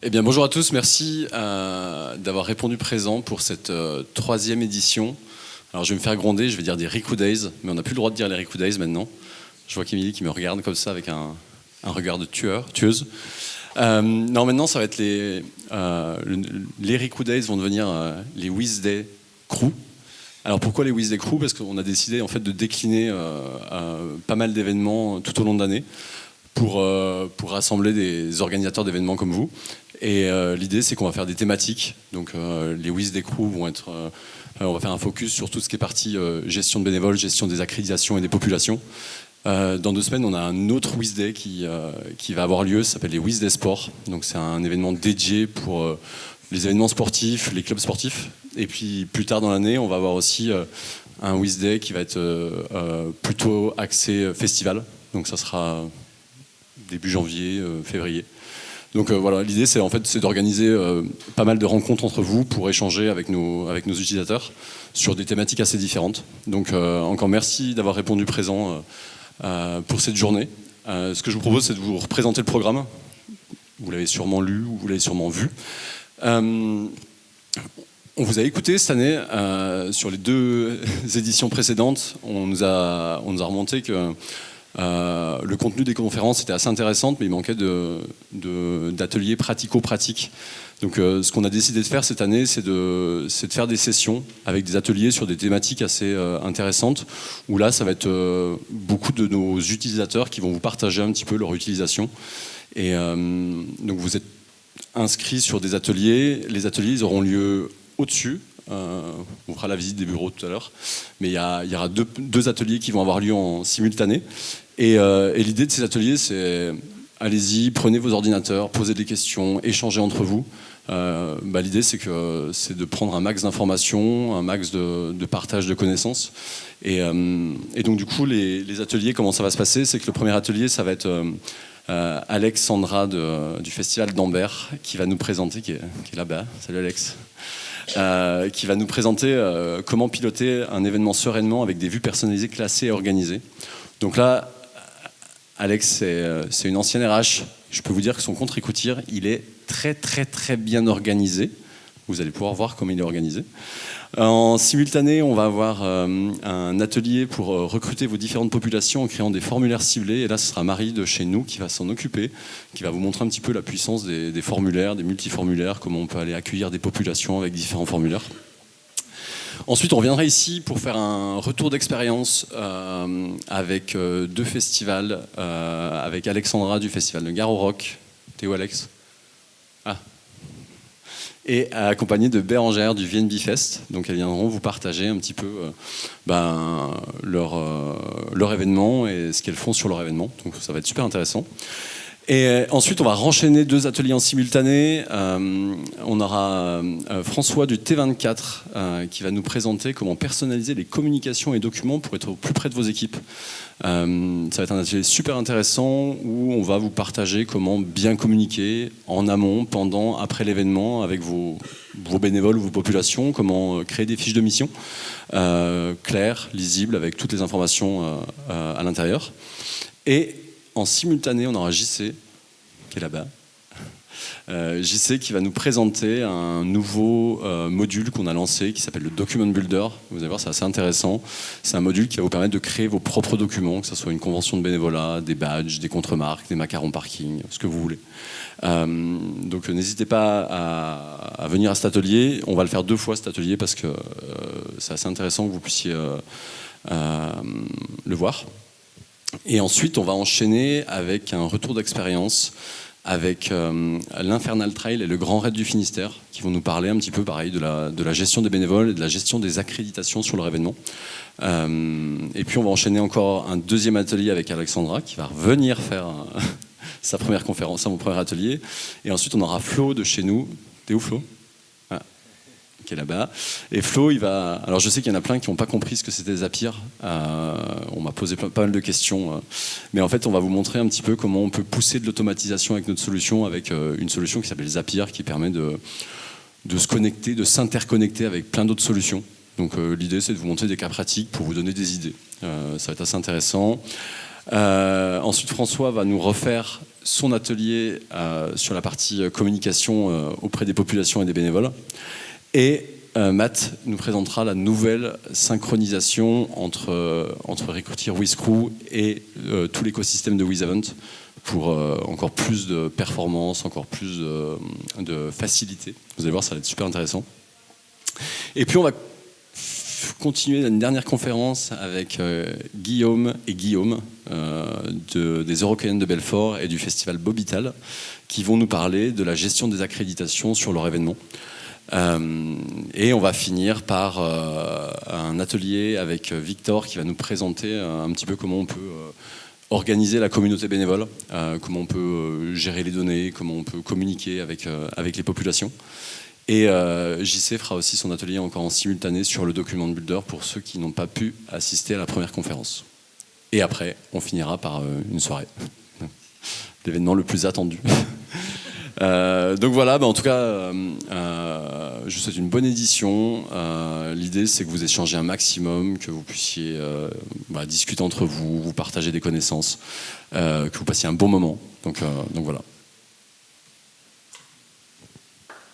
Eh bien, bonjour à tous, merci d'avoir répondu présent pour cette troisième édition. Alors, je vais me faire gronder, je vais dire des Riku Days, mais on n'a plus le droit de dire les Riku Days maintenant. Je vois qu'Emilie qui me regarde comme ça avec un regard de tueuse. Non, maintenant, ça va être les Riku Days vont devenir les Wednesday Crew. Alors, pourquoi les Wednesday Crew ? Parce qu'on a décidé en fait de décliner pas mal d'événements tout au long de l'année pour rassembler des organisateurs d'événements comme vous. Et l'idée, c'est qu'on va faire des thématiques. Donc, les Wednesday Crew vont être... on va faire un focus sur tout ce qui est partie gestion de bénévoles, gestion des accréditations et des populations. Dans 2 semaines, on a un autre Wednesday qui va avoir lieu, ça s'appelle les Wednesday Sports. Donc, c'est un événement dédié pour les événements sportifs, les clubs sportifs. Et puis, plus tard dans l'année, on va avoir aussi un Wednesday qui va être plutôt axé festival. Donc, ça sera début janvier, février. Donc voilà, l'idée c'est d'organiser pas mal de rencontres entre vous pour échanger avec nos utilisateurs sur des thématiques assez différentes. Donc encore merci d'avoir répondu présent pour cette journée. Ce que je vous propose, c'est de vous représenter le programme. Vous l'avez sûrement lu ou vous l'avez sûrement vu. On vous a écouté cette année sur les 2 éditions précédentes. On nous a remonté que le contenu des conférences était assez intéressant, mais il manquait d'ateliers pratico-pratiques. Donc ce qu'on a décidé de faire cette année, c'est de faire des sessions avec des ateliers sur des thématiques assez intéressantes, où là, ça va être beaucoup de nos utilisateurs qui vont vous partager un petit peu leur utilisation. Et donc vous êtes inscrits sur des ateliers. Les ateliers, ils auront lieu au-dessus. On fera la visite des bureaux tout à l'heure, mais il y aura deux ateliers qui vont avoir lieu en simultané. Et l'idée de ces ateliers, c'est allez-y, prenez vos ordinateurs, posez des questions, échangez entre vous. L'idée, c'est de prendre un max d'informations, un max de partage de connaissances. Et donc du coup, les ateliers, comment ça va se passer ? C'est que le premier atelier, ça va être Alexandra du Festival d'Ambert qui va nous présenter, qui est là-bas. Salut Alex. Qui va nous présenter comment piloter un événement sereinement avec des vues personnalisées, classées et organisées. Donc là, Alex, c'est une ancienne RH. Je peux vous dire que son compte Recrutir, il est très très très bien organisé. Vous allez pouvoir voir comment il est organisé. En simultané, on va avoir un atelier pour recruter vos différentes populations en créant des formulaires ciblés. Et là, ce sera Marie de chez nous qui va s'en occuper, qui va vous montrer un petit peu la puissance des formulaires, des multiformulaires, comment on peut aller accueillir des populations avec différents formulaires. Ensuite, on reviendra ici pour faire un retour d'expérience avec 2 festivals, avec Alexandra du Festival de Gare au Roc. T'es où, Alex ? Ah. Et accompagné de Bérangère du VNB Fest. Donc elles viendront vous partager un petit peu leur événement et ce qu'elles font sur leur événement. Donc ça va être super intéressant. Et ensuite, on va renchaîner 2 ateliers en simultané. On aura François du T24 qui va nous présenter comment personnaliser les communications et documents pour être au plus près de vos équipes. Ça va être un atelier super intéressant où on va vous partager comment bien communiquer en amont, pendant, après l'événement avec vos bénévoles ou vos populations, comment créer des fiches de mission claires, lisibles, avec toutes les informations à l'intérieur. Et en simultané, on aura JC, qui est là-bas. JC qui va nous présenter un nouveau module qu'on a lancé qui s'appelle le Document Builder. Vous allez voir, c'est assez intéressant. C'est un module qui va vous permettre de créer vos propres documents, que ce soit une convention de bénévolat, des badges, des contre-marques, des macarons parking, ce que vous voulez. Donc n'hésitez pas à venir à cet atelier. On va le faire 2 fois cet atelier parce que c'est assez intéressant que vous puissiez le voir. Et ensuite, on va enchaîner avec un retour d'expérience avec l'Infernal Trail et le Grand Raid du Finistère qui vont nous parler un petit peu pareil de la gestion des bénévoles et de la gestion des accréditations sur leur événement. Et puis on va enchaîner encore un 2e atelier avec Alexandra qui va revenir faire sa première conférence, mon premier atelier. Et ensuite on aura Flo de chez nous. T'es où, Flo ? Qui est là-bas. Et Flo, il va... Alors je sais qu'il y en a plein qui n'ont pas compris ce que c'était Zapier. On m'a posé pas mal de questions. Mais en fait, on va vous montrer un petit peu comment on peut pousser de l'automatisation avec notre solution, avec une solution qui s'appelle Zapier, qui permet de se connecter, de s'interconnecter avec plein d'autres solutions. Donc l'idée, c'est de vous montrer des cas pratiques pour vous donner des idées. Ça va être assez intéressant. Ensuite, François va nous refaire son atelier sur la partie communication auprès des populations et des bénévoles. Et Matt nous présentera la nouvelle synchronisation entre Recruiter WizCrew et tout l'écosystème de WizEvent pour encore plus de performance, encore plus de facilité. Vous allez voir, ça va être super intéressant. Et puis on va continuer une dernière conférence avec Guillaume et Guillaume des Eurockéennes de Belfort et du festival Bobital qui vont nous parler de la gestion des accréditations sur leur événement. Et on va finir par un atelier avec Victor qui va nous présenter un petit peu comment on peut organiser la communauté bénévole, comment on peut gérer les données, comment on peut communiquer avec les populations. Et JC fera aussi son atelier encore en simultané sur le document builder pour ceux qui n'ont pas pu assister à la première conférence. Et après, on finira par une soirée. L'événement le plus attendu. Donc voilà, en tout cas, je vous souhaite une bonne édition. L'idée, c'est que vous échangez un maximum, que vous puissiez discuter entre vous, vous partager des connaissances, que vous passiez un bon moment. Donc voilà.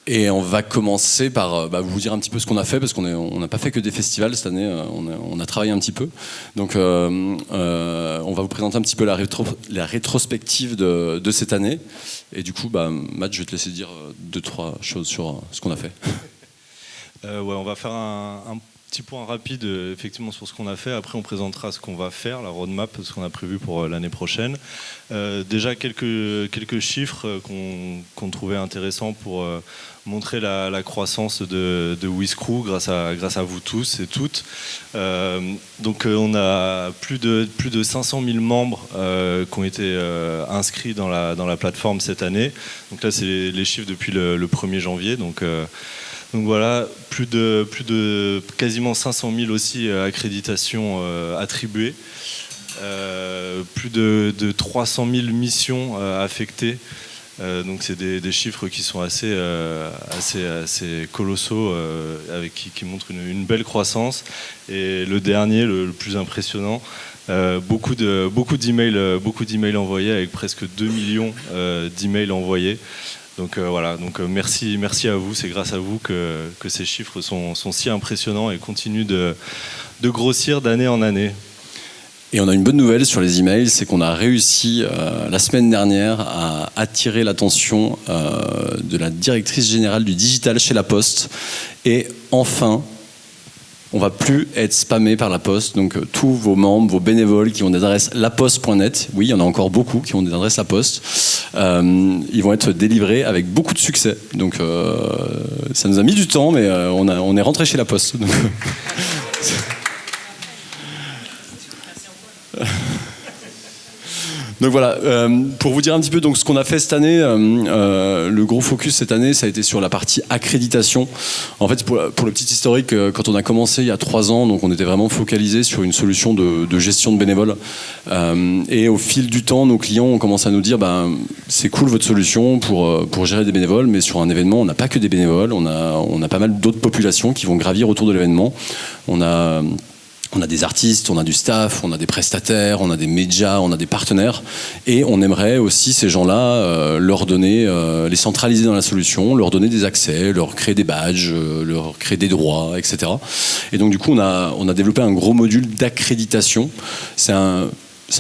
Et on va commencer par vous dire un petit peu ce qu'on a fait, parce qu'on n'a pas fait que des festivals cette année, on a travaillé un petit peu. Donc on va vous présenter un petit peu la rétrospective de cette année. Et du coup, Matt, je vais te laisser dire 2-3 choses sur ce qu'on a fait. On va faire un petit point rapide effectivement sur ce qu'on a fait. Après, on présentera ce qu'on va faire, la roadmap, ce qu'on a prévu pour l'année prochaine. Déjà quelques chiffres qu'on trouvait intéressants pour montrer la croissance de WizCrew grâce à vous tous et toutes. Donc on a plus de 500 000 membres qui ont été inscrits dans la plateforme cette année. Donc là, c'est les chiffres depuis le 1er janvier. Donc voilà, plus de quasiment 500 000 aussi accréditations attribuées. Plus de 300 000 missions affectées. Donc c'est des chiffres qui sont assez colossaux, qui montrent une belle croissance. Et le dernier, le plus impressionnant, beaucoup d'emails envoyés, avec presque 2 millions d'emails envoyés. Donc voilà, merci à vous, c'est grâce à vous que ces chiffres sont si impressionnants et continuent de grossir d'année en année. Et on a une bonne nouvelle sur les emails, c'est qu'on a réussi la semaine dernière à attirer l'attention de la directrice générale du digital chez La Poste. Et enfin, on ne va plus être spammé par La Poste. Donc tous vos membres, vos bénévoles qui ont des adresses laposte.net, oui, il y en a encore beaucoup qui ont des adresses La Poste, ils vont être délivrés avec beaucoup de succès. Donc ça nous a mis du temps, mais on est rentré chez La Poste. Donc, donc voilà, pour vous dire un petit peu ce qu'on a fait cette année, le gros focus cette année, ça a été sur la partie accréditation. En fait, pour le petit historique, quand on a commencé il y a 3 ans, donc on était vraiment focalisé sur une solution de gestion de bénévoles. Et au fil du temps, nos clients ont commencé à nous dire c'est cool votre solution pour gérer des bénévoles, mais sur un événement, on n'a pas que des bénévoles, on a pas mal d'autres populations qui vont gravir autour de l'événement. On a des artistes, on a du staff, on a des prestataires, on a des médias, on a des partenaires. Et on aimerait aussi ces gens-là leur donner, les centraliser dans la solution, leur donner des accès, leur créer des badges, leur créer des droits, etc. Et donc du coup, on a développé un gros module d'accréditation. C'est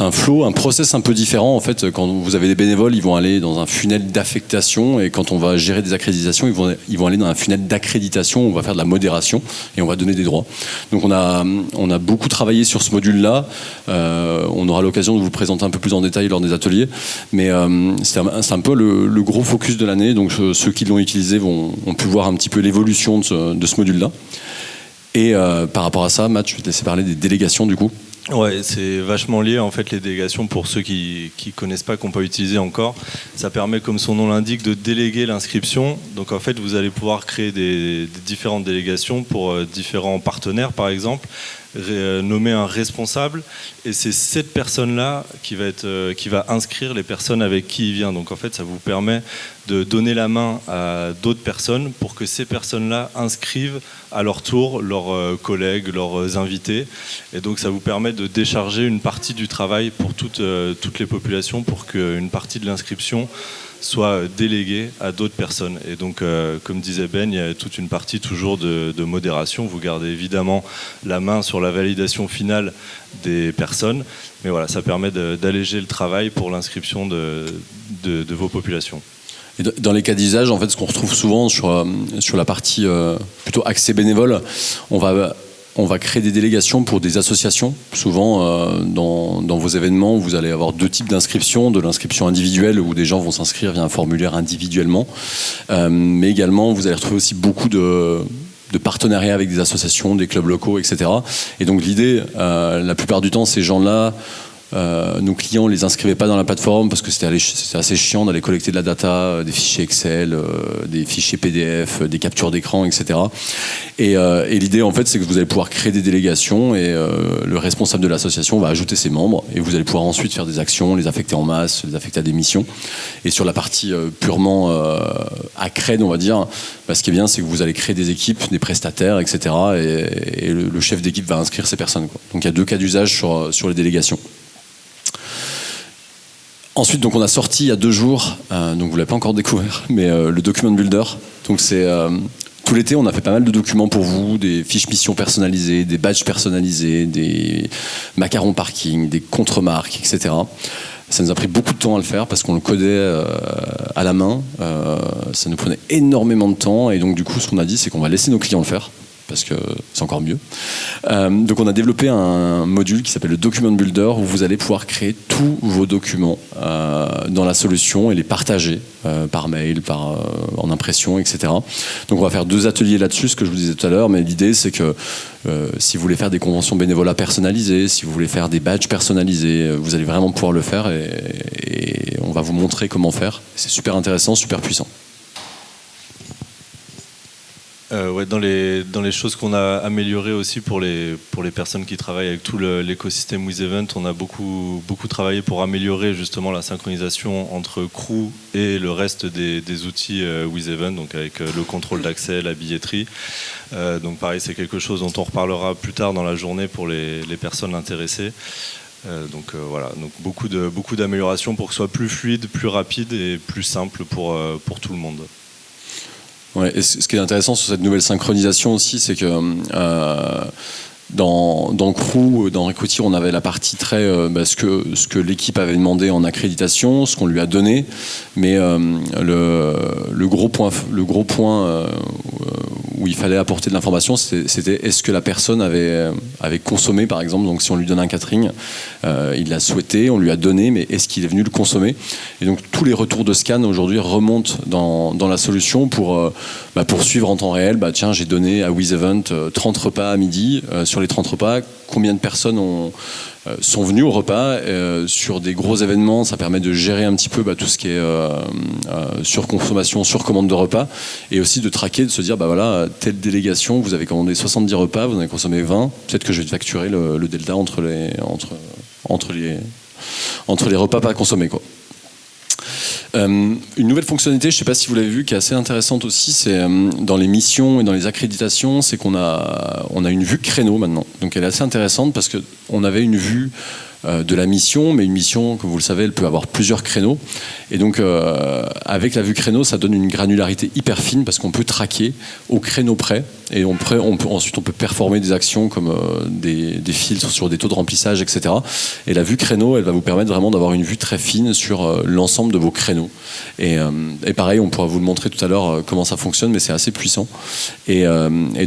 un flow, un process un peu différent. En fait, quand vous avez des bénévoles, ils vont aller dans un funnel d'affectation, et quand on va gérer des accréditations, ils vont aller dans un funnel d'accréditation où on va faire de la modération et on va donner des droits. Donc on a beaucoup travaillé sur ce module-là. On aura l'occasion de vous le présenter un peu plus en détail lors des ateliers, mais c'est un peu le gros focus de l'année. Donc ceux qui l'ont utilisé ont pu voir un petit peu l'évolution de ce module-là. Et par rapport à ça, Matt, je vais te laisser parler des délégations du coup. Ouais, c'est vachement lié en fait les délégations. Pour ceux qui connaissent pas, qui n'ont pas utilisé encore, ça permet, comme son nom l'indique, de déléguer l'inscription. Donc en fait, vous allez pouvoir créer des différentes délégations pour différents partenaires, par exemple. nommer un responsable, et c'est cette personne-là qui va inscrire les personnes avec qui il vient. Donc en fait, ça vous permet de donner la main à d'autres personnes pour que ces personnes-là inscrivent à leur tour leurs collègues, leurs invités. Et donc ça vous permet de décharger une partie du travail pour toutes les populations, pour qu'une partie de l'inscription soit déléguée à d'autres personnes. Et donc, comme disait Ben, il y a toute une partie toujours de modération. Vous gardez évidemment la main sur la validation finale des personnes, mais voilà, ça permet d'alléger le travail pour l'inscription de vos populations. Et dans les cas d'usage, en fait, ce qu'on retrouve souvent sur la partie plutôt accès bénévole, on va créer des délégations pour des associations. Souvent, dans vos événements, vous allez avoir deux types d'inscriptions. De l'inscription individuelle, où des gens vont s'inscrire via un formulaire individuellement. Mais également, vous allez retrouver aussi beaucoup de partenariats avec des associations, des clubs locaux, etc. Et donc l'idée, la plupart du temps, ces gens-là, nos clients ne les inscrivaient pas dans la plateforme parce que c'était assez chiant d'aller collecter de la data, des fichiers Excel, des fichiers PDF, des captures d'écran, etc. Et l'idée, en fait, c'est que vous allez pouvoir créer des délégations et le responsable de l'association va ajouter ses membres et vous allez pouvoir ensuite faire des actions, les affecter en masse, les affecter à des missions. Et sur la partie purement accred, on va dire, ce qui est bien, c'est que vous allez créer des équipes, des prestataires, etc. Et le chef d'équipe va inscrire ces personnes, quoi. Donc il y a deux cas d'usage sur les délégations. Ensuite, donc on a sorti il y a 2 jours, donc vous l'avez pas encore découvert, mais le Document Builder. Donc c'est tout l'été, on a fait pas mal de documents pour vous, des fiches missions personnalisées, des badges personnalisés, des macarons parking, des contre-marques, etc. Ça nous a pris beaucoup de temps à le faire parce qu'on le codait à la main. Ça nous prenait énormément de temps et donc du coup, ce qu'on a dit, c'est qu'on va laisser nos clients le faire, parce que c'est encore mieux. Donc on a développé un module qui s'appelle le Document Builder où vous allez pouvoir créer tous vos documents dans la solution et les partager par mail, en impression, etc. Donc on va faire 2 ateliers là-dessus, ce que je vous disais tout à l'heure, mais l'idée c'est que si vous voulez faire des conventions bénévolat personnalisées, si vous voulez faire des badges personnalisés, vous allez vraiment pouvoir le faire et on va vous montrer comment faire. C'est super intéressant, super puissant. Ouais, dans les choses qu'on a améliorées aussi pour les personnes qui travaillent avec tout l'écosystème WizEvent, on a beaucoup travaillé pour améliorer justement la synchronisation entre Crew et le reste des outils WizEvent, donc avec le contrôle d'accès, la billetterie. Donc pareil, c'est quelque chose dont on reparlera plus tard dans la journée pour les personnes intéressées. Donc voilà, donc beaucoup d'améliorations pour que ce soit plus fluide, plus rapide et plus simple pour tout le monde. Ouais, et ce qui est intéressant sur cette nouvelle synchronisation aussi, c'est que dans Crew, dans Recruity, on avait la partie très ce que l'équipe avait demandé en accréditation, ce qu'on lui a donné, mais le gros point où il fallait apporter de l'information, c'était est-ce que la personne avait consommé, par exemple. Donc si on lui donne un catering, il l'a souhaité, on lui a donné, mais est-ce qu'il est venu le consommer? Et donc tous les retours de scan aujourd'hui remontent dans la solution pour suivre en temps réel. Tiens, j'ai donné à WizEvent 30 repas à midi. Sur les 30 repas, combien de personnes sont venues au repas? Sur des gros événements, ça permet de gérer un petit peu tout ce qui est surconsommation, surcommande de repas, et aussi de traquer, de se dire voilà, telle délégation, vous avez commandé 70 repas, vous en avez consommé 20, peut-être que je vais te facturer le delta entre les repas pas consommés, quoi. Une nouvelle fonctionnalité, je ne sais pas si vous l'avez vu, qui est assez intéressante aussi, c'est dans les missions et dans les accréditations, c'est qu'on a une vue créneau maintenant. Donc elle est assez intéressante parce qu'on avait une vue de la mission, mais une mission, comme vous le savez, elle peut avoir plusieurs créneaux. Et donc, avec la vue créneau, ça donne une granularité hyper fine parce qu'on peut traquer au créneau près. Et ensuite, on peut performer des actions comme des filtres sur des taux de remplissage, etc. Et la vue créneau, elle va vous permettre vraiment d'avoir une vue très fine sur l'ensemble de vos créneaux. Et pareil, on pourra vous le montrer tout à l'heure comment ça fonctionne, mais c'est assez puissant. Et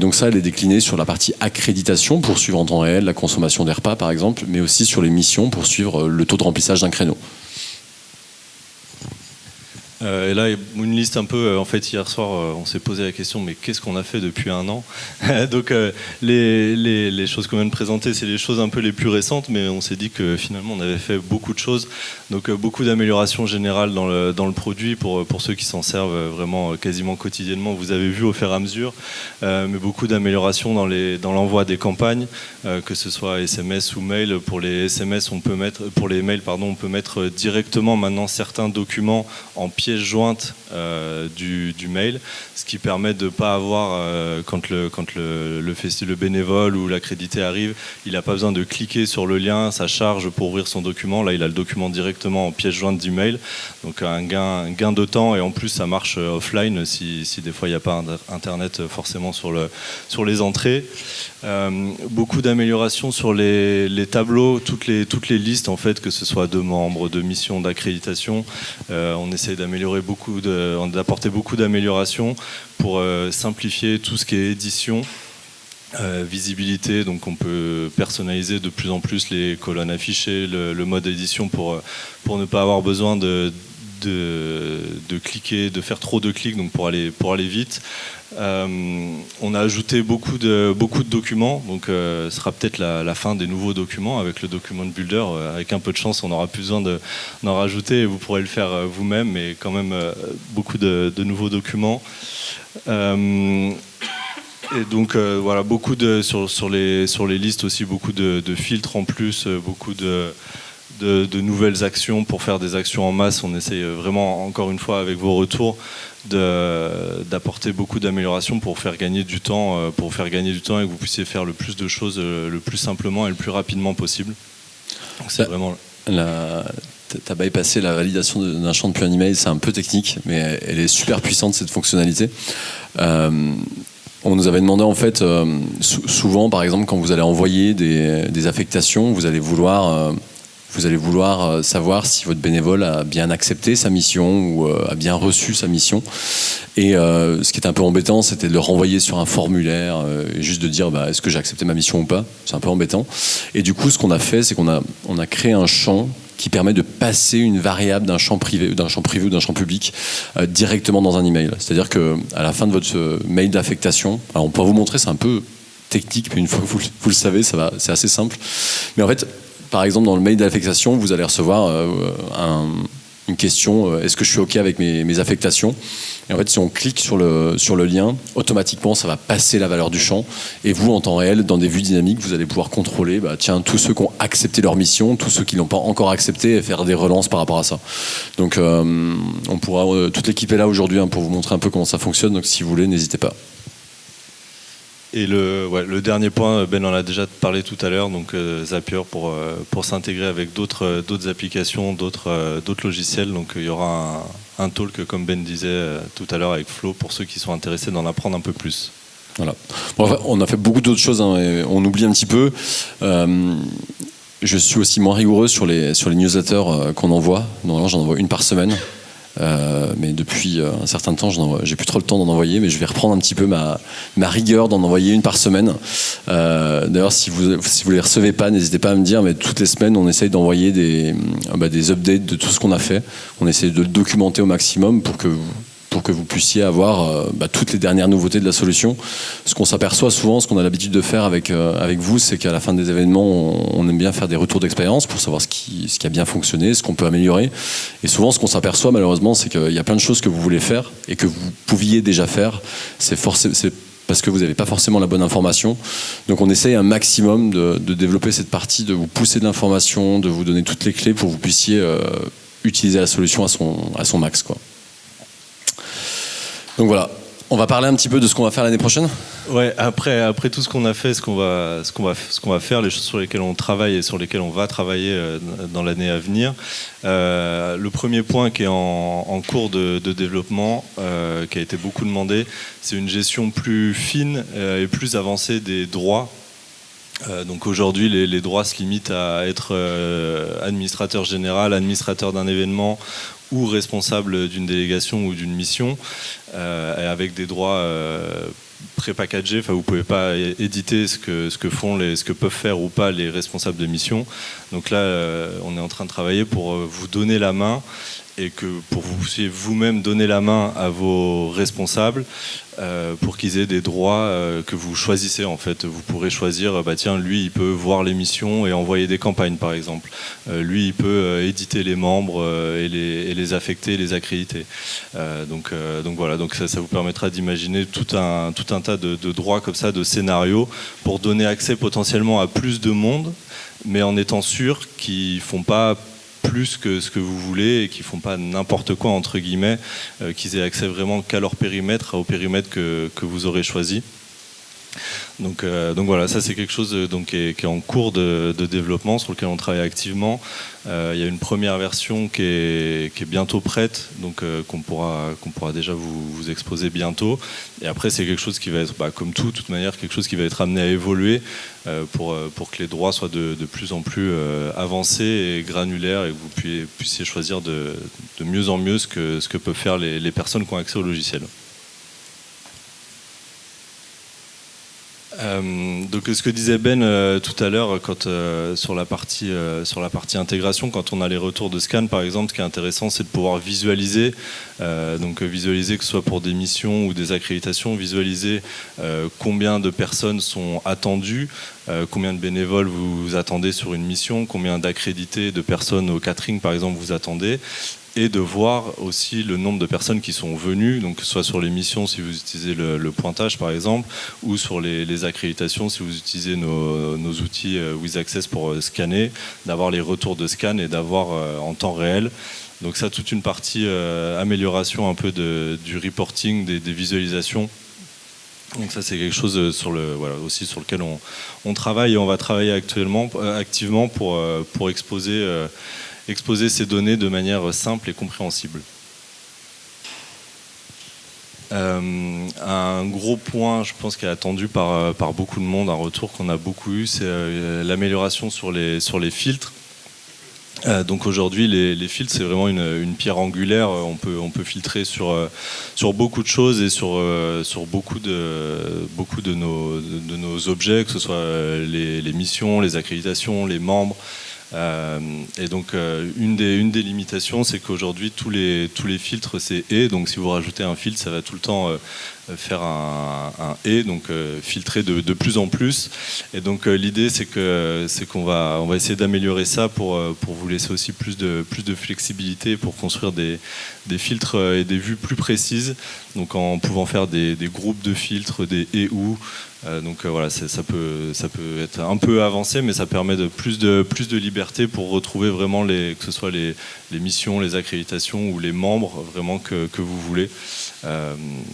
donc ça, elle est déclinée sur la partie accréditation pour suivre en temps réel la consommation des repas, par exemple, mais aussi sur les missions pour suivre le taux de remplissage d'un créneau. Et là, une liste un peu, en fait, hier soir, on s'est posé la question, mais qu'est-ce qu'on a fait depuis un an? Donc, les choses qu'on vient de présenter, c'est les choses un peu les plus récentes, mais on s'est dit que finalement, on avait fait beaucoup de choses. Donc, beaucoup d'améliorations générales dans le produit pour ceux qui s'en servent vraiment quasiment quotidiennement. Vous avez vu au fur et à mesure, mais beaucoup d'améliorations dans l'envoi des campagnes, que ce soit SMS ou mail. Pour les SMS, pour les mails, pardon, on peut mettre directement maintenant certains documents en pièce jointe du mail, ce qui permet de ne pas avoir, quand le bénévole ou l'accrédité arrive, il n'a pas besoin de cliquer sur le lien, ça charge pour ouvrir son document. Là, il a le document directement en pièce jointe du mail, donc un gain de temps, et en plus ça marche offline si des fois il n'y a pas internet forcément sur les entrées. Beaucoup d'améliorations sur les tableaux, toutes les listes en fait, que ce soit de membres, de missions, d'accréditation. On essaie d'apporter beaucoup d'améliorations pour simplifier tout ce qui est édition. Visibilité, donc on peut personnaliser de plus en plus les colonnes affichées, le mode édition pour ne pas avoir besoin de cliquer, de faire trop de clics, donc pour aller vite. On a ajouté beaucoup de documents, donc ce sera peut-être la fin des nouveaux documents avec le document builder. Avec un peu de chance, on n'aura plus besoin d'en rajouter, et vous pourrez le faire vous-même, mais quand même beaucoup de nouveaux documents. Et donc voilà, beaucoup sur les listes aussi, beaucoup de filtres en plus, beaucoup de nouvelles actions pour faire des actions en masse. On essaye vraiment, encore une fois, avec vos retours, d'apporter beaucoup d'améliorations pour faire gagner du temps, et que vous puissiez faire le plus de choses le plus simplement et le plus rapidement possible. Donc c'est vraiment... T'as bypassé la validation d'un champ de pull email, c'est un peu technique, mais elle est super puissante, cette fonctionnalité. On nous avait demandé en fait, souvent par exemple quand vous allez envoyer des affectations, vous allez vouloir savoir si votre bénévole a bien accepté sa mission ou a bien reçu sa mission. Et ce qui était un peu embêtant, c'était de le renvoyer sur un formulaire et juste de dire est-ce que j'ai accepté ma mission ou pas. C'est un peu embêtant. Et du coup, ce qu'on a fait, c'est qu'on a créé un champ qui permet de passer une variable d'un champ privé ou d'un champ public directement dans un email. C'est-à-dire qu'à la fin de votre mail d'affectation, alors on peut vous montrer, c'est un peu technique, mais une fois que vous le savez, c'est assez simple. Mais en fait, par exemple, dans le mail d'affectation, vous allez recevoir une question, est-ce que je suis OK avec mes affectations? Et en fait, si on clique sur le lien, automatiquement, ça va passer la valeur du champ. Et vous, en temps réel, dans des vues dynamiques, vous allez pouvoir contrôler tous ceux qui ont accepté leur mission, tous ceux qui ne l'ont pas encore accepté, et faire des relances par rapport à ça. Donc, on pourra, toute l'équipe est là aujourd'hui pour vous montrer un peu comment ça fonctionne. Donc, si vous voulez, n'hésitez pas. Et le dernier point, Ben en a déjà parlé tout à l'heure, donc Zapier pour s'intégrer avec d'autres applications, d'autres logiciels. Donc il y aura un talk, comme Ben disait tout à l'heure, avec Flo, pour ceux qui sont intéressés d'en apprendre un peu plus. Voilà. Bon, on a fait beaucoup d'autres choses, et on oublie un petit peu. Je suis aussi moins rigoureux sur les newsletters qu'on envoie. Normalement, j'en envoie une par semaine. Mais depuis un certain temps, j'ai plus trop le temps d'en envoyer, mais je vais reprendre un petit peu ma rigueur d'en envoyer une par semaine. D'ailleurs, si vous les recevez pas, n'hésitez pas à me dire, mais toutes les semaines, on essaye d'envoyer des updates de tout ce qu'on a fait. On essaie de le documenter au maximum pour que vous puissiez avoir toutes les dernières nouveautés de la solution. Ce qu'on s'aperçoit souvent, ce qu'on a l'habitude de faire avec vous, c'est qu'à la fin des événements, on aime bien faire des retours d'expérience pour savoir ce qui a bien fonctionné, ce qu'on peut améliorer. Et souvent, ce qu'on s'aperçoit malheureusement, c'est qu'il y a plein de choses que vous voulez faire et que vous pouviez déjà faire. C'est parce que vous n'avez pas forcément la bonne information. Donc on essaye un maximum de développer cette partie, de vous pousser de l'information, de vous donner toutes les clés pour que vous puissiez utiliser la solution à son max, quoi. Donc voilà, on va parler un petit peu de ce qu'on va faire l'année prochaine. Ouais, après tout ce qu'on a fait, ce qu'on va faire, les choses sur lesquelles on travaille et sur lesquelles on va travailler dans l'année à venir. Le premier point qui est en cours de développement, qui a été beaucoup demandé, c'est une gestion plus fine et plus avancée des droits. Donc aujourd'hui, les droits se limitent à être administrateur général, administrateur d'un événement ou responsable d'une délégation ou d'une mission, avec des droits prépackagé, enfin vous pouvez pas éditer ce que peuvent faire ou pas les responsables de mission. Donc là, on est en train de travailler pour vous donner la main et que pour vous puissiez vous-même donner la main à vos responsables pour qu'ils aient des droits que vous choisissez en fait. Vous pourrez choisir, tiens, lui il peut voir les missions et envoyer des campagnes par exemple. Lui il peut éditer les membres et les affecter, les accréditer. Donc voilà, donc ça vous permettra d'imaginer tout un tas de droits comme ça, de scénarios pour donner accès potentiellement à plus de monde, mais en étant sûr qu'ils font pas plus que ce que vous voulez et qu'ils font pas n'importe quoi entre guillemets, qu'ils aient accès vraiment qu'à leur périmètre, au périmètre que vous aurez choisi. Donc voilà, ça c'est quelque chose qui est en cours de développement, sur lequel on travaille activement. Il y a une première version qui est bientôt prête, donc qu'on pourra déjà vous exposer bientôt. Et après c'est quelque chose qui va être, comme tout, de toute manière, quelque chose qui va être amené à évoluer pour que les droits soient de plus en plus avancés et granulaires et que vous puissiez choisir de mieux en mieux ce que peuvent faire les personnes qui ont accès au logiciel. Donc ce que disait Ben tout à l'heure sur la partie intégration, quand on a les retours de scan par exemple, ce qui est intéressant c'est de pouvoir visualiser, visualiser que ce soit pour des missions ou des accréditations, visualiser combien de personnes sont attendues, combien de bénévoles vous attendez sur une mission, combien d'accrédités de personnes au catering par exemple vous attendez, et de voir aussi le nombre de personnes qui sont venues, donc que ce soit sur les missions si vous utilisez le pointage par exemple, ou sur les accréditations si vous utilisez nos outils WizAccess pour scanner, d'avoir les retours de scan et d'avoir en temps réel. Donc ça, toute une partie amélioration un peu du reporting, des visualisations. Donc ça c'est quelque chose aussi sur lequel on travaille et on va travailler activement pour exposer ces données de manière simple et compréhensible. Un gros point, je pense, qui est attendu par beaucoup de monde, un retour qu'on a beaucoup eu, c'est l'amélioration sur les filtres. Donc aujourd'hui, les filtres, c'est vraiment une pierre angulaire. On peut filtrer sur beaucoup de choses et sur beaucoup de nos objets, que ce soit les missions, les accréditations, les membres. Et donc une des limitations, c'est qu'aujourd'hui tous les filtres c'est et, donc si vous rajoutez un filtre, ça va tout le temps faire un et, donc filtrer de plus en plus. Et donc l'idée c'est qu'on va essayer d'améliorer ça pour vous laisser aussi plus de flexibilité pour construire des filtres et des vues plus précises, donc en pouvant faire des groupes de filtres, des et ou. Donc voilà, ça peut être un peu avancé, mais ça permet de plus de liberté pour retrouver vraiment que ce soit les missions, les accréditations ou les membres vraiment que vous voulez.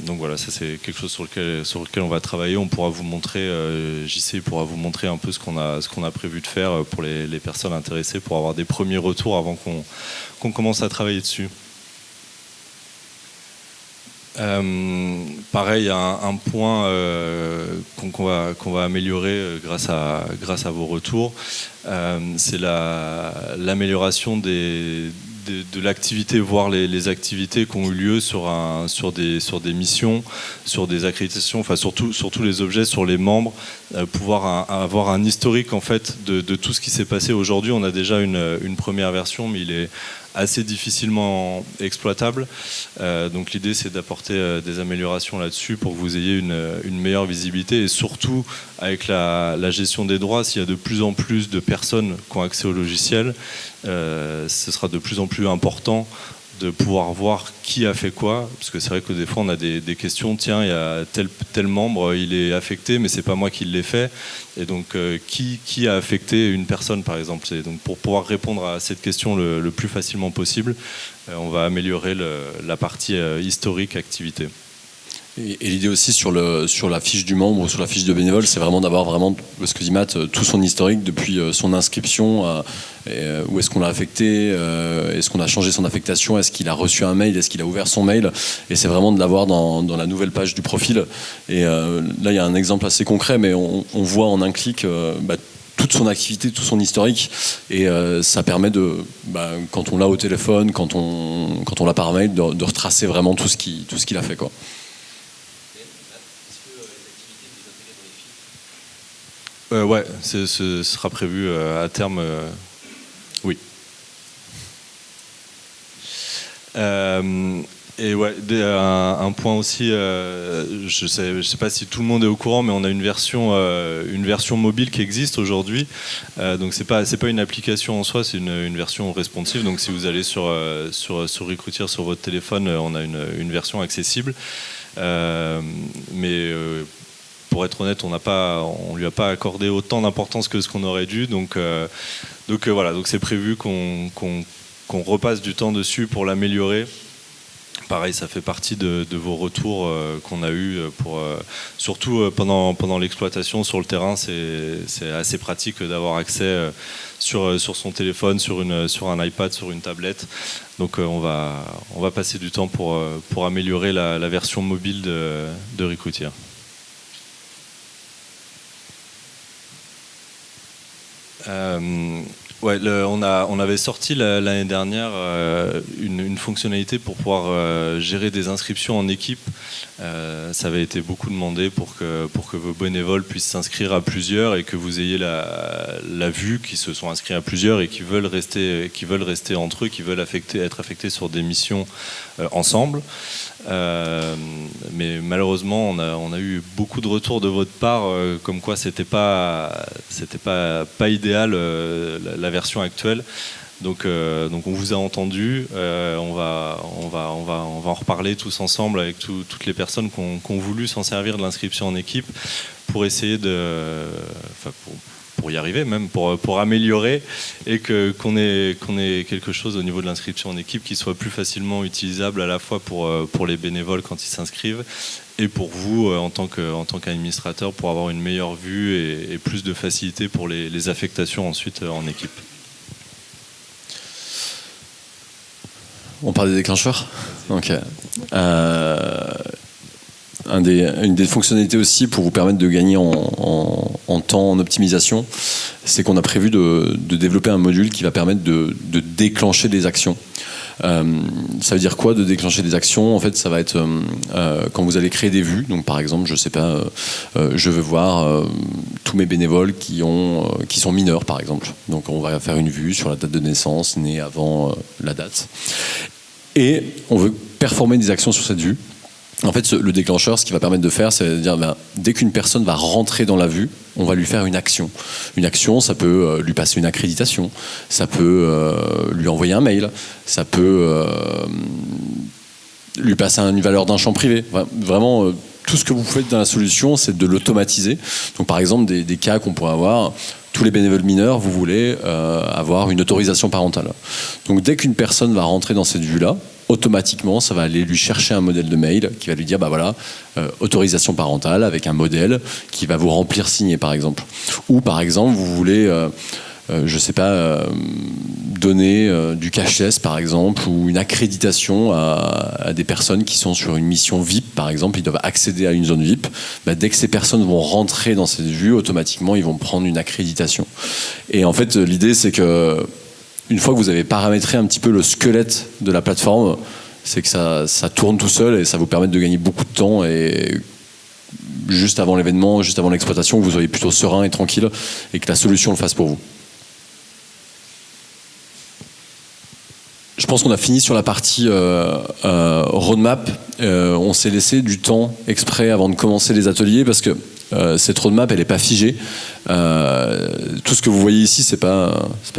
Donc voilà, ça c'est quelque chose sur lequel on va travailler. On pourra vous montrer, JC pourra vous montrer un peu ce qu'on a prévu de faire pour les personnes intéressées, pour avoir des premiers retours avant qu'on commence à travailler dessus. Pareil, un point qu'on va améliorer grâce à vos retours, c'est l'amélioration de l'activité, voire les activités qui ont eu lieu sur des missions, sur des accréditations, enfin sur tous les objets, sur les membres, pouvoir avoir un historique en fait de tout ce qui s'est passé. Aujourd'hui, on a déjà une première version, mais il est assez difficilement exploitable. Donc l'idée c'est d'apporter des améliorations là-dessus pour que vous ayez une meilleure visibilité, et surtout avec la gestion des droits, s'il y a de plus en plus de personnes qui ont accès au logiciel, ce sera de plus en plus important de pouvoir voir qui a fait quoi, parce que c'est vrai que des fois on a des questions, tiens, il y a tel membre, il est affecté, mais c'est pas moi qui l'ai fait, et donc qui a affecté une personne par exemple. Et donc pour pouvoir répondre à cette question le plus facilement possible, on va améliorer la partie historique activité. Et l'idée aussi sur la fiche du membre ou sur la fiche de bénévole, c'est vraiment d'avoir vraiment, ce que dit Matt, tout son historique depuis son inscription, où est-ce qu'on l'a affecté, est-ce qu'on a changé son affectation, est-ce qu'il a reçu un mail, est-ce qu'il a ouvert son mail, et c'est vraiment de l'avoir dans la nouvelle page du profil. Et là il y a un exemple assez concret, mais on voit en un clic toute son activité, tout son historique, et ça permet quand on l'a au téléphone, quand on l'a par mail, de retracer vraiment tout ce qu'il a fait, quoi. Ouais, ce sera prévu à terme. Oui. Et ouais, un point aussi, je sais pas si tout le monde est au courant, mais on a une version mobile qui existe aujourd'hui. Donc c'est pas une application en soi, c'est une version responsive. Donc si vous allez sur Recruiter sur votre téléphone, on a une version accessible. Mais pour être honnête, on lui a pas accordé autant d'importance que ce qu'on aurait dû. Donc voilà, donc c'est prévu qu'on repasse du temps dessus pour l'améliorer. Pareil, ça fait partie de vos retours qu'on a eu surtout pendant l'exploitation sur le terrain. C'est assez pratique d'avoir accès sur son téléphone, sur un iPad, sur une tablette. Donc on va passer du temps pour améliorer la version mobile de Recruiter. Ouais, on avait sorti l'année dernière une fonctionnalité pour pouvoir gérer des inscriptions en équipe. Ça avait été beaucoup demandé pour que vos bénévoles puissent s'inscrire à plusieurs et que vous ayez la vue qui se sont inscrits à plusieurs et qui veulent rester entre eux, qui veulent être affectés sur des missions ensemble. Mais malheureusement, on a eu beaucoup de retours de votre part, comme quoi c'était pas idéal la version actuelle. Donc on vous a entendu. On va en reparler tous ensemble avec toutes les personnes qui ont voulu s'en servir de l'inscription en équipe pour essayer pour y arriver, même pour améliorer et qu'on ait quelque chose au niveau de l'inscription en équipe qui soit plus facilement utilisable à la fois pour les bénévoles quand ils s'inscrivent et pour vous en tant qu'administrateur pour avoir une meilleure vue et plus de facilité pour les affectations ensuite en équipe. On parle des déclencheurs ? Ok. Une des fonctionnalités aussi pour vous permettre de gagner en temps, en optimisation, c'est qu'on a prévu de développer un module qui va permettre de déclencher des actions. Ça veut dire quoi de déclencher des actions ? En fait, ça va être quand vous allez créer des vues. Donc, par exemple, je sais pas, je veux voir tous mes bénévoles qui sont mineurs, par exemple. Donc, on va faire une vue sur la date de naissance, née avant la date. Et on veut performer des actions sur cette vue. En fait, le déclencheur, ce qu'il va permettre de faire, c'est de dire dès qu'une personne va rentrer dans la vue, on va lui faire une action. Une action, ça peut lui passer une accréditation, ça peut lui envoyer un mail, ça peut lui passer une valeur d'un champ privé. Vraiment, tout ce que vous faites dans la solution, c'est de l'automatiser. Donc, par exemple, des cas qu'on pourrait avoir, tous les bénévoles mineurs, vous voulez avoir une autorisation parentale. Donc, dès qu'une personne va rentrer dans cette vue-là, automatiquement, ça va aller lui chercher un modèle de mail qui va lui dire, autorisation parentale avec un modèle qui va vous remplir signé, par exemple. Ou, par exemple, vous voulez, donner du cashless, par exemple, ou une accréditation à des personnes qui sont sur une mission VIP, par exemple, ils doivent accéder à une zone VIP. Dès que ces personnes vont rentrer dans cette vue, automatiquement, ils vont prendre une accréditation. Et en fait, l'idée, c'est que une fois que vous avez paramétré un petit peu le squelette de la plateforme, c'est que ça tourne tout seul et ça vous permet de gagner beaucoup de temps et juste avant l'événement, juste avant l'exploitation, vous soyez plutôt serein et tranquille et que la solution le fasse pour vous. Je pense qu'on a fini sur la partie roadmap. On s'est laissé du temps exprès avant de commencer les ateliers parce que cette roadmap, elle n'est pas figée. Tout ce que vous voyez ici, c'est pas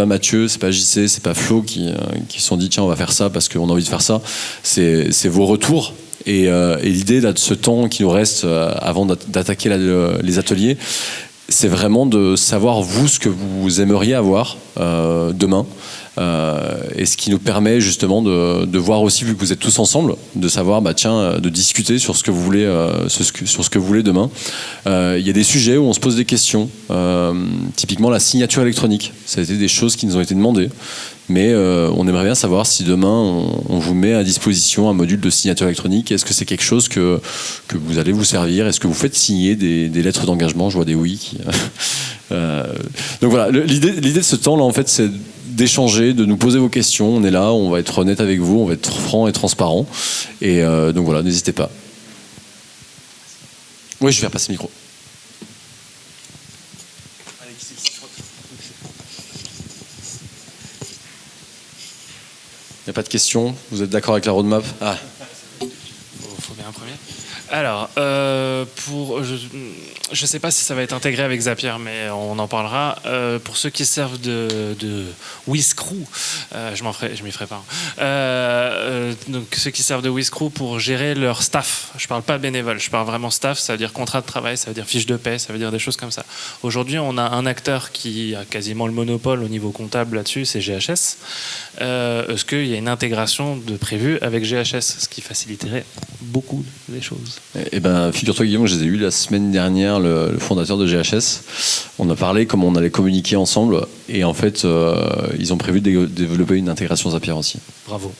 Mathieu, c'est pas JC, c'est pas Flo qui se sont dit tiens, on va faire ça parce qu'on a envie de faire ça. C'est vos retours. Et l'idée là, de ce temps qui nous reste avant d'attaquer les ateliers, c'est vraiment de savoir vous ce que vous aimeriez avoir demain. Et ce qui nous permet justement de voir aussi, vu que vous êtes tous ensemble, de savoir de discuter sur ce que vous voulez sur ce que vous voulez demain. Il y a des sujets où on se pose des questions, typiquement la signature électronique, ça a été des choses qui nous ont été demandées, mais on aimerait bien savoir si demain on vous met à disposition un module de signature électronique. Est-ce que c'est quelque chose que vous allez vous servir? Est-ce que vous faites signer des lettres d'engagement? Je vois des oui donc voilà, l'idée de ce temps là, en fait, c'est d'échanger, de nous poser vos questions. On est là, on va être honnête avec vous, on va être franc et transparent. Et donc voilà, n'hésitez pas. Oui, je vais repasser le micro. Il n'y a pas de questions? Vous êtes d'accord avec la roadmap? Ah. Faut bien un premier. Alors, je ne sais pas si ça va être intégré avec Zapier, mais on en parlera. Pour ceux qui servent de Whiskrew, je m'y ferai pas. Donc ceux qui servent de Whiskrew pour gérer leur staff. Je parle pas bénévole, je parle vraiment staff. Ça veut dire contrat de travail, ça veut dire fiche de paie, ça veut dire des choses comme ça. Aujourd'hui, on a un acteur qui a quasiment le monopole au niveau comptable là-dessus, c'est GHS. Est-ce qu'il y a une intégration de prévue avec GHS, ce qui faciliterait beaucoup les choses? Eh ben, figure-toi Guillaume, je les ai eu la semaine dernière, le fondateur de GHS. On a parlé comment on allait communiquer ensemble et en fait, ils ont prévu de développer une intégration Zapier aussi. Bravo.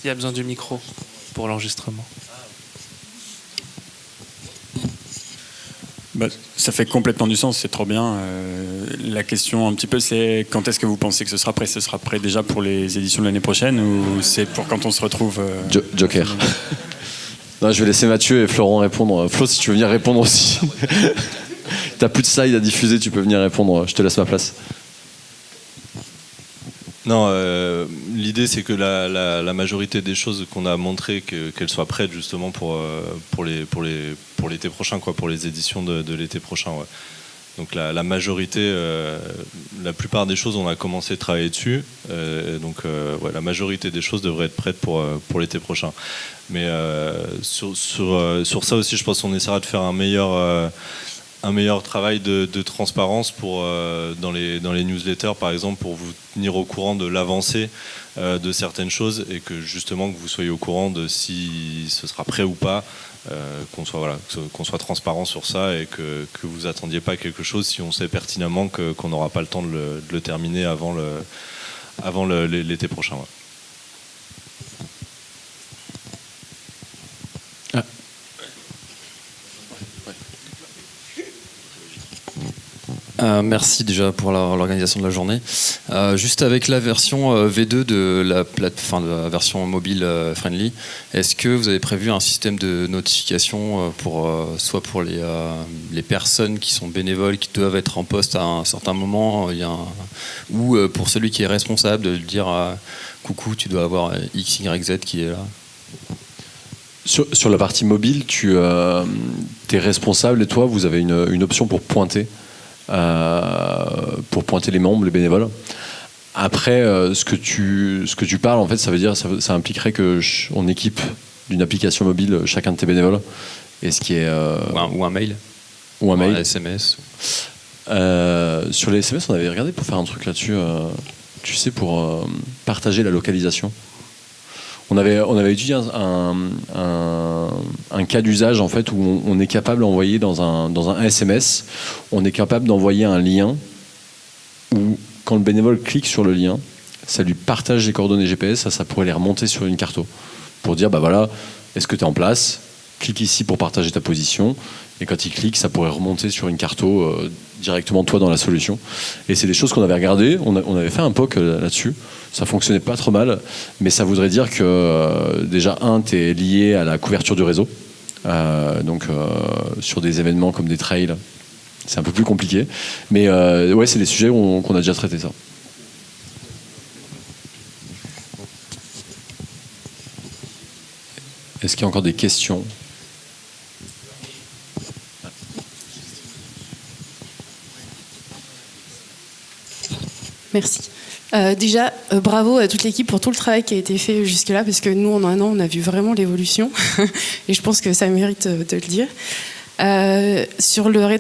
Il y a besoin du micro pour l'enregistrement. Bah, ça fait complètement du sens, c'est trop bien. La question un petit peu, c'est quand est-ce que vous pensez que ce sera prêt? Ce sera prêt déjà pour les éditions de l'année prochaine ou c'est pour quand on se retrouve Joker. Non, je vais laisser Mathieu et Florent répondre. Flo, si tu veux venir répondre aussi. T'as plus de slides à diffuser, tu peux venir répondre. Je te laisse ma place. Non, l'idée c'est que la majorité des choses qu'on a montré qu'elles soient prêtes justement pour l'été prochain, quoi, pour les éditions de l'été prochain. Ouais. Donc la majorité, la plupart des choses, on a commencé à travailler dessus. Donc ouais, la majorité des choses devraient être prêtes pour l'été prochain. Mais sur ça aussi, je pense qu'on essaiera de faire un meilleur travail de transparence dans les newsletters, par exemple, pour vous tenir au courant de l'avancée de certaines choses et que justement que vous soyez au courant de si ce sera prêt ou pas, qu'on soit transparent sur ça et que vous attendiez pas quelque chose si on sait pertinemment qu'on n'aura pas le temps de le terminer avant l'été prochain. Ouais. Merci déjà pour l'organisation de la journée. Juste avec la version V2 de de la version mobile friendly, est-ce que vous avez prévu un système de notification soit pour les personnes qui sont bénévoles, qui doivent être en poste à un certain moment, ou pour celui qui est responsable de dire coucou, tu dois avoir X, Y, Z qui est là? Sur la partie mobile, tu es responsable et toi, vous avez une option pour pointer les membres, les bénévoles. Après, ce que tu parles, en fait, ça veut dire, ça impliquerait qu'on équipe d'une application mobile chacun de tes bénévoles. Et ce qui est ou un mail. Ou un mail. Un SMS. Sur les SMS, on avait regardé pour faire un truc là-dessus. Tu sais, pour partager la localisation. On avait étudié un cas d'usage en fait où on est capable d'envoyer dans un SMS, on est capable d'envoyer un lien où quand le bénévole clique sur le lien, ça lui partage les coordonnées GPS, ça pourrait les remonter sur une carte pour dire bah voilà, est-ce que tu es en place? Clique ici pour partager ta position. Et quand il clique, ça pourrait remonter sur une carte directement toi dans la solution. Et c'est des choses qu'on avait regardées. On avait fait un POC là-dessus. Ça fonctionnait pas trop mal, mais ça voudrait dire que déjà tu es lié à la couverture du réseau. Donc sur des événements comme des trails, c'est un peu plus compliqué. Mais ouais, c'est des sujets qu'on a déjà traité ça. Est-ce qu'il y a encore des questions ? Merci. Déjà, bravo à toute l'équipe pour tout le travail qui a été fait jusque-là, parce que nous, en un an, on a vu vraiment l'évolution, et je pense que ça mérite de le dire. Sur le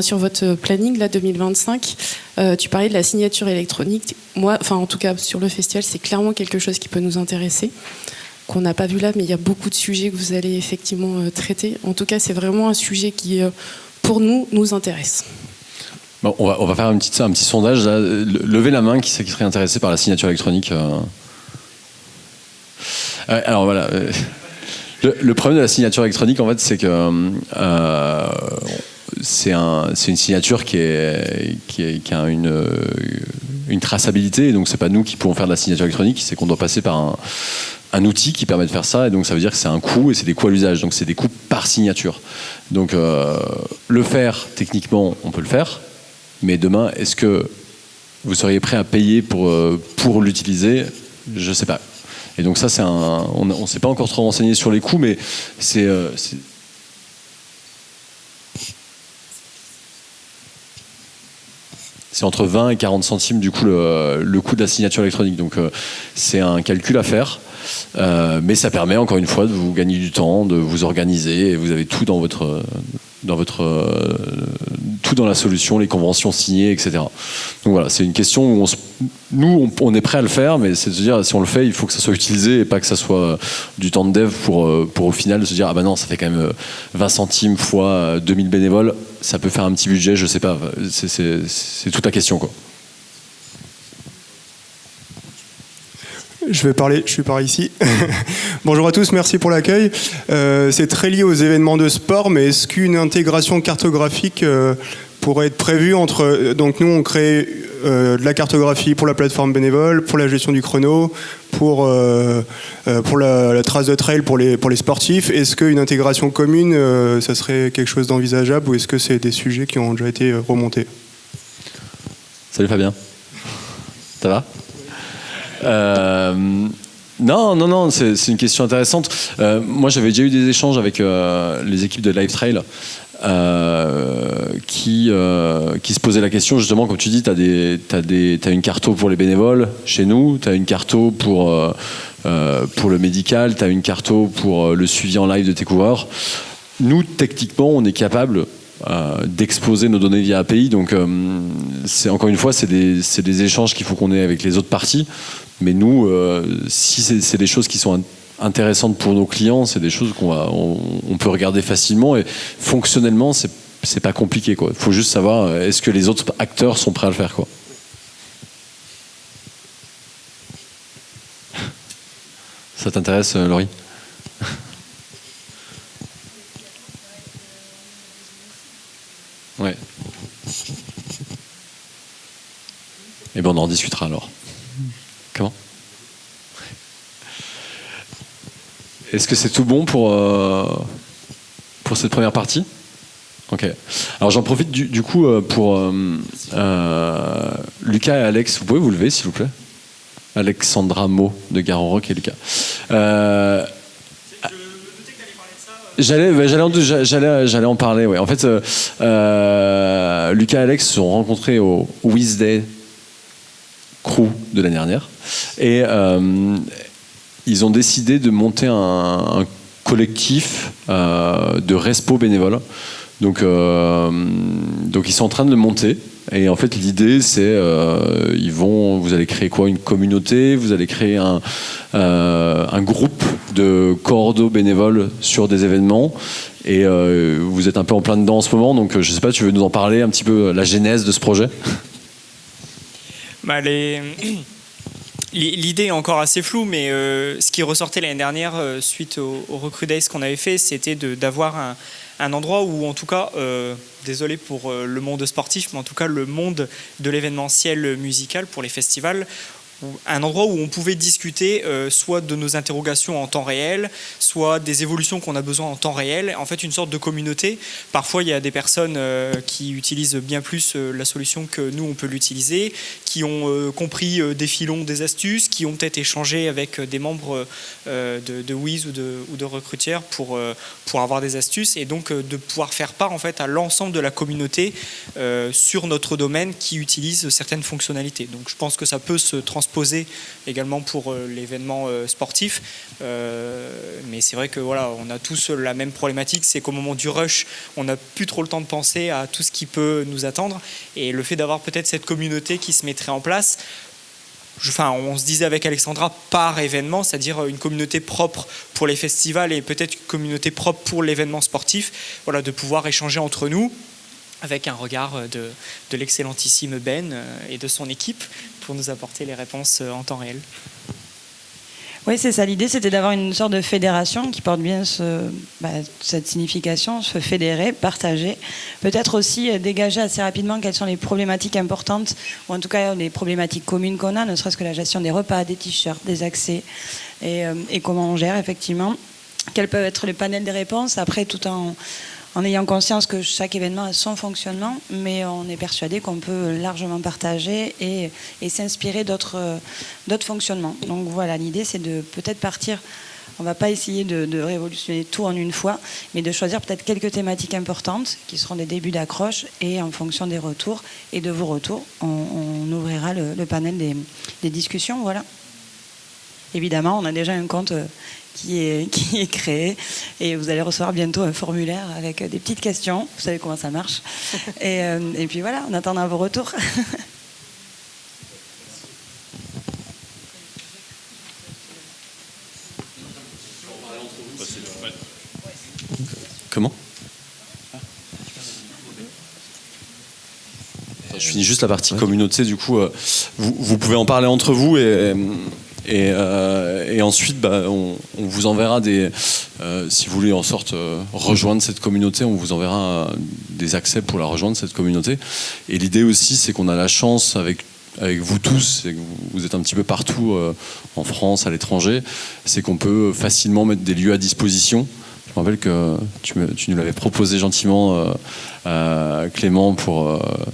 sur votre planning là 2025, tu parlais de la signature électronique. Moi, en tout cas sur le festival, c'est clairement quelque chose qui peut nous intéresser, qu'on n'a pas vu là, mais il y a beaucoup de sujets que vous allez effectivement traiter. En tout cas, c'est vraiment un sujet qui, pour nous intéresse. Bon, on va faire un petit sondage. Là. Levez la main qui serait intéressé par la signature électronique. Alors voilà. Le problème de la signature électronique, en fait, c'est que c'est une signature qui a une traçabilité. Donc, c'est pas nous qui pouvons faire de la signature électronique, c'est qu'on doit passer par un outil qui permet de faire ça. Et donc, ça veut dire que c'est un coût et c'est des coûts à l'usage. Donc, c'est des coûts par signature. Donc, le faire, techniquement, on peut le faire. Mais demain, est-ce que vous seriez prêt à payer pour l'utiliser? Je sais pas. Et donc ça, on ne s'est pas encore trop renseigné sur les coûts, mais c'est entre 20 et 40 centimes du coup le coût de la signature électronique. Donc c'est un calcul à faire, mais ça permet encore une fois de vous gagner du temps, de vous organiser, et vous avez tout dans tout dans la solution, les conventions signées, etc. Donc voilà, c'est une question où nous on est prêt à le faire, mais c'est de se dire, si on le fait, il faut que ça soit utilisé et pas que ça soit du temps de dev pour au final se dire, ah bah non, ça fait quand même 20 centimes fois 2000 bénévoles, ça peut faire un petit budget, je sais pas, c'est toute la question, quoi. Je vais parler ici. Bonjour à tous, merci pour l'accueil. C'est très lié aux événements de sport, mais est-ce qu'une intégration cartographique pourrait être prévue entre... Donc nous, on crée de la cartographie pour la plateforme bénévole, pour la gestion du chrono, pour la trace de trail pour les sportifs. Est-ce qu'une intégration commune, ça serait quelque chose d'envisageable, ou est-ce que c'est des sujets qui ont déjà été remontés? Salut Fabien. Ça va ? Non, c'est une question intéressante. Moi, j'avais déjà eu des échanges avec les équipes de Live Trail qui se posaient la question, justement, comme tu dis, t'as une carto pour les bénévoles chez nous, t'as une carto pour le médical, t'as une carto pour le suivi en live de tes coureurs. Nous, techniquement, on est capable d'exposer nos données via API, donc encore une fois, c'est des échanges qu'il faut qu'on ait avec les autres parties. Mais nous, si c'est des choses qui sont intéressantes pour nos clients, c'est des choses on peut regarder facilement, et fonctionnellement, c'est pas compliqué, quoi. Il faut juste savoir, est-ce que les autres acteurs sont prêts à le faire, quoi. Ça t'intéresse, Laurie? Ouais. Et ben on en discutera alors. Comment? Est-ce que c'est tout bon pour cette première partie? Ok. Alors j'en profite du coup pour Lucas et Alex. Vous pouvez vous lever, s'il vous plaît? Alexandra Mo de Garon Rock et Lucas. J'allais en parler, ouais. En fait, Lucas et Alex se sont rencontrés au WizDay Crew de l'année dernière, et ils ont décidé de monter un collectif de respo bénévoles. Donc ils sont en train de le monter. Et en fait, l'idée, c'est vous allez créer quoi? Une communauté, vous allez créer un groupe de coordos bénévoles sur des événements. Et vous êtes un peu en plein dedans en ce moment, donc je sais pas, tu veux nous en parler un petit peu, la genèse de ce projet? L'idée est encore assez floue, mais ce qui ressortait l'année dernière suite au Recruit Days qu'on avait fait, c'était d'avoir un endroit où, en tout cas, désolé pour le monde sportif, mais en tout cas le monde de l'événementiel musical pour les festivals, un endroit où on pouvait discuter soit de nos interrogations en temps réel, soit des évolutions qu'on a besoin en temps réel. En fait, une sorte de communauté. Parfois, il y a des personnes qui utilisent bien plus la solution que nous, on peut l'utiliser, qui ont compris des filons, des astuces, qui ont peut-être échangé avec des membres de Wiz ou de Recrutière pour avoir des astuces, et donc de pouvoir faire part en fait à l'ensemble de la communauté sur notre domaine qui utilise certaines fonctionnalités. Donc, je pense que ça peut se transposer également pour l'événement sportif, mais c'est vrai que voilà, on a tous la même problématique, c'est qu'au moment du rush, on n'a plus trop le temps de penser à tout ce qui peut nous attendre, et le fait d'avoir peut-être cette communauté qui se mettrait en place, on se disait avec Alexandra par événement, c'est-à-dire une communauté propre pour les festivals et peut-être une communauté propre pour l'événement sportif, voilà, de pouvoir échanger entre nous avec un regard de l'excellentissime Ben et de son équipe pour nous apporter les réponses en temps réel. Oui, c'est ça. L'idée, c'était d'avoir une sorte de fédération qui porte bien cette signification, se fédérer, partager. Peut-être aussi dégager assez rapidement quelles sont les problématiques importantes, ou en tout cas les problématiques communes qu'on a, ne serait-ce que la gestion des repas, des t-shirts, des accès, et comment on gère effectivement. Quels peuvent être les panels des réponses, après tout en ayant conscience que chaque événement a son fonctionnement, mais on est persuadé qu'on peut largement partager et s'inspirer d'autres fonctionnements. Donc voilà, l'idée c'est de peut-être partir, on ne va pas essayer de révolutionner tout en une fois, mais de choisir peut-être quelques thématiques importantes qui seront des débuts d'accroche, et en fonction des retours et de vos retours, on ouvrira le panel des discussions. Voilà. Évidemment, on a déjà un compte qui est créé, et vous allez recevoir bientôt un formulaire avec des petites questions. Vous savez comment ça marche. Et puis voilà, en attendant vos retours. Comment ? Je finis juste la partie communauté. Du coup, vous pouvez en parler entre vous, et ensuite, on vous enverra si vous voulez en sorte rejoindre cette communauté, on vous enverra des accès pour la rejoindre, cette communauté. Et l'idée aussi, c'est qu'on a la chance avec vous tous, et que vous êtes un petit peu partout en France, à l'étranger, c'est qu'on peut facilement mettre des lieux à disposition. Je me rappelle que tu nous l'avais proposé gentiment, Clément,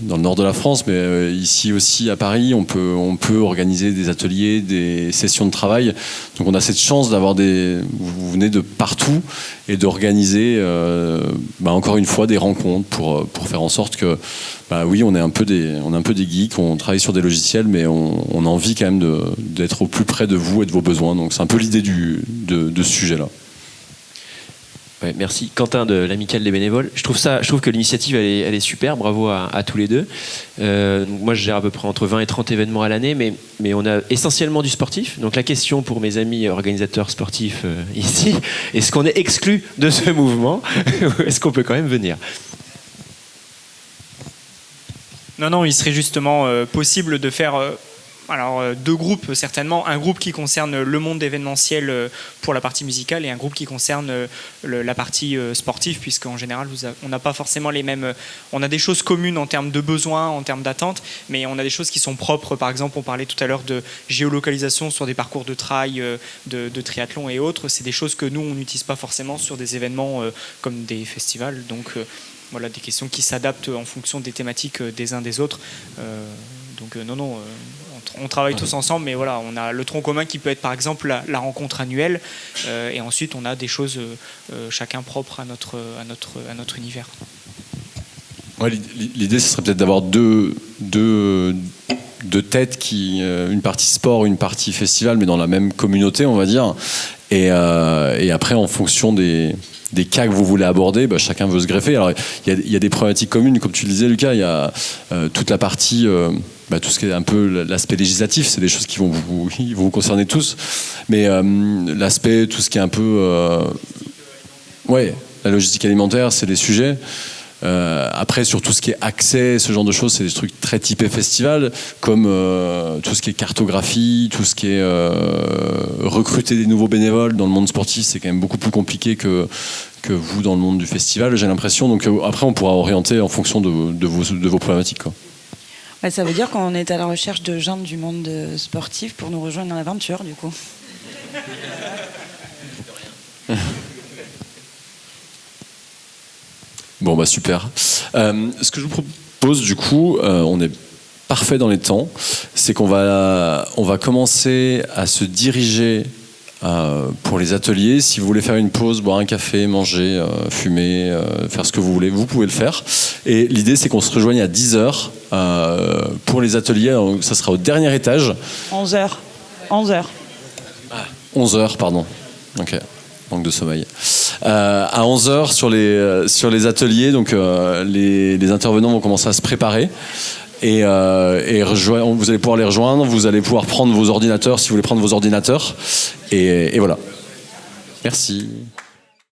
dans le nord de la France, mais ici aussi à Paris, on peut organiser des ateliers, des sessions de travail. Donc on a cette chance d'avoir vous venez de partout, et d'organiser, encore une fois, des rencontres pour faire en sorte que, oui, on est un peu des geeks, on travaille sur des logiciels, mais on a envie quand même d'être au plus près de vous et de vos besoins. Donc c'est un peu l'idée de ce sujet-là. Ouais, merci Quentin de l'Amicale des bénévoles. Je trouve que l'initiative elle est super, bravo à tous les deux. Moi je gère à peu près entre 20 et 30 événements à l'année, mais on a essentiellement du sportif. Donc la question pour mes amis organisateurs sportifs ici, est-ce qu'on est exclu de ce mouvement ou est-ce qu'on peut quand même venir ? Non, il serait justement possible de faire... deux groupes certainement, un groupe qui concerne le monde événementiel pour la partie musicale, et un groupe qui concerne la partie sportive, puisqu'en général on n'a pas forcément les mêmes, on a des choses communes en termes de besoins, en termes d'attentes, mais on a des choses qui sont propres. Par exemple, on parlait tout à l'heure de géolocalisation sur des parcours de trail, de triathlon et autres. C'est des choses que nous on n'utilise pas forcément sur des événements comme des festivals. Donc voilà, des questions qui s'adaptent en fonction des thématiques des uns des autres. On travaille tous ensemble, mais voilà, on a le tronc commun qui peut être par exemple la rencontre annuelle, et ensuite on a des choses chacun propres à notre univers. Ouais, l'idée, ce serait peut-être d'avoir deux têtes, une partie sport, une partie festival, mais dans la même communauté, on va dire. Et après, en fonction des cas que vous voulez aborder, chacun veut se greffer. Alors, il y a des problématiques communes, comme tu le disais, Lucas. Il y a toute la partie, tout ce qui est un peu l'aspect législatif, c'est des choses qui vont vous concerner tous. Mais l'aspect, tout ce qui est un peu... la logistique alimentaire, c'est des sujets. Après, sur tout ce qui est accès, ce genre de choses, c'est des trucs très typés festival, comme tout ce qui est cartographie, tout ce qui est recruter des nouveaux bénévoles dans le monde sportif, c'est quand même beaucoup plus compliqué que vous dans le monde du festival, j'ai l'impression. Donc après, on pourra orienter en fonction de vos problématiques, quoi. Ça veut dire qu'on est à la recherche de gens du monde sportif pour nous rejoindre dans l'aventure, du coup. Bon, super. Ce que je vous propose, du coup, on est parfait dans les temps, c'est qu'on va commencer à se diriger pour les ateliers. Si vous voulez faire une pause, boire un café, manger, fumer, faire ce que vous voulez, vous pouvez le faire. Et l'idée, c'est qu'on se rejoigne à 10h pour les ateliers. Alors, ça sera au dernier étage. 11h. 11h, pardon. Ok. Manque de sommeil. À 11h sur les ateliers, donc les intervenants vont commencer à se préparer, et vous allez pouvoir les rejoindre. Vous allez pouvoir prendre vos ordinateurs si vous voulez prendre vos ordinateurs, et voilà. Merci.